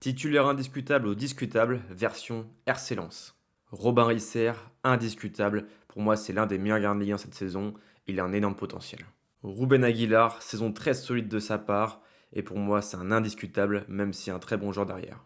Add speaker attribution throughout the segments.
Speaker 1: Titulaire indiscutable ou discutable, version RC Lens. Robin Risser, indiscutable. Pour moi, c'est l'un des meilleurs gardiens de Ligue 1 cette saison. Il a un énorme potentiel. Ruben Aguilar, saison très solide de sa part. Et pour moi, c'est un indiscutable, même si un très bon joueur derrière.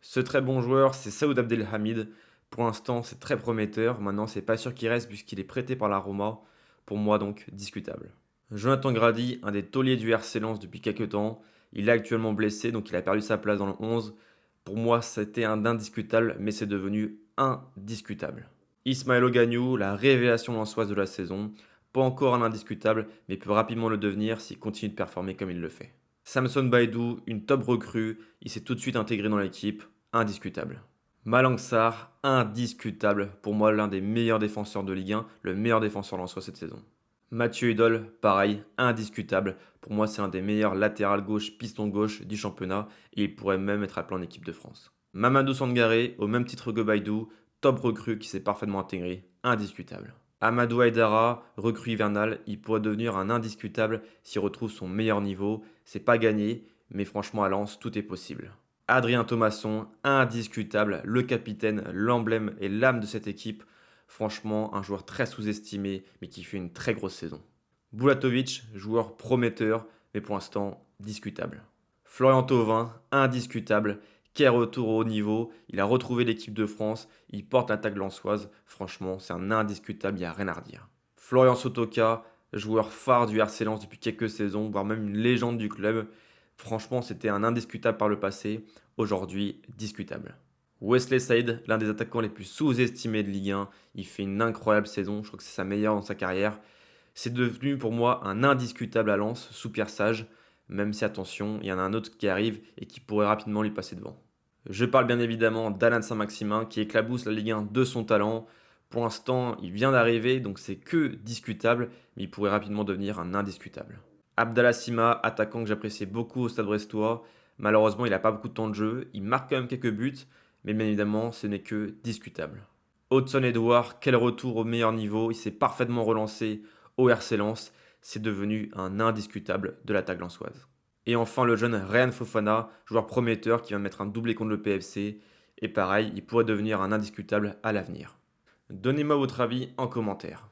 Speaker 1: Ce très bon joueur, c'est Saoud Abdelhamid. Pour l'instant, c'est très prometteur. Maintenant, c'est pas sûr qu'il reste puisqu'il est prêté par la Roma. Pour moi, donc, discutable. Jonathan Grady, un des tauliers du RC Lens depuis quelques temps. Il est actuellement blessé, donc il a perdu sa place dans le 11. Pour moi, c'était un indiscutable, mais c'est devenu indiscutable. Ismaël Ogagnou, la révélation lensoise de la saison. Pas encore un indiscutable, mais peut rapidement le devenir s'il continue de performer comme il le fait. Samson Baidou, une top recrue, il s'est tout de suite intégré dans l'équipe, indiscutable. Malang Sarr, indiscutable, pour moi l'un des meilleurs défenseurs de Ligue 1, le meilleur défenseur lensois cette saison. Mathieu Hudol, pareil, indiscutable. Pour moi, c'est un des meilleurs latéral gauche, piston gauche du championnat et il pourrait même être appelé en équipe de France. Mamadou Sangaré, au même titre que Baidou, top recrue qui s'est parfaitement intégré, indiscutable. Amadou Aïdara, recrue hivernale, il pourrait devenir un indiscutable s'il retrouve son meilleur niveau. C'est pas gagné, mais franchement à Lens, tout est possible. Adrien Thomasson, indiscutable, le capitaine, l'emblème et l'âme de cette équipe. Franchement, un joueur très sous-estimé, mais qui fait une très grosse saison. Bulatovic, joueur prometteur, mais pour l'instant discutable. Florian Thauvin, indiscutable, qui est retour au haut niveau, il a retrouvé l'équipe de France, il porte l'attaque lançoise, franchement c'est un indiscutable, il n'y a rien à redire. Florian Sotoka, joueur phare du RC Lens depuis quelques saisons, voire même une légende du club, franchement c'était un indiscutable par le passé, aujourd'hui discutable. Wesley Saïd, l'un des attaquants les plus sous-estimés de Ligue 1, il fait une incroyable saison, je crois que c'est sa meilleure dans sa carrière. C'est devenu pour moi un indiscutable à Lens sous Pierre Sage, même si attention, il y en a un autre qui arrive et qui pourrait rapidement lui passer devant. Je parle bien évidemment d'Alan Saint-Maximin qui éclabousse la Ligue 1 de son talent. Pour l'instant, il vient d'arriver, donc c'est que discutable, mais il pourrait rapidement devenir un indiscutable. Abdallah Sima, attaquant que j'appréciais beaucoup au Stade Brestois, malheureusement il n'a pas beaucoup de temps de jeu, il marque quand même quelques buts, mais bien évidemment ce n'est que discutable. Hudson Edouard, quel retour au meilleur niveau, il s'est parfaitement relancé au RC Lens, c'est devenu un indiscutable de l'attaque lensoise. Et enfin le jeune Ryan Fofana, joueur prometteur qui vient de mettre un doublé contre le PFC, et pareil, il pourrait devenir un indiscutable à l'avenir. Donnez-moi votre avis en commentaire.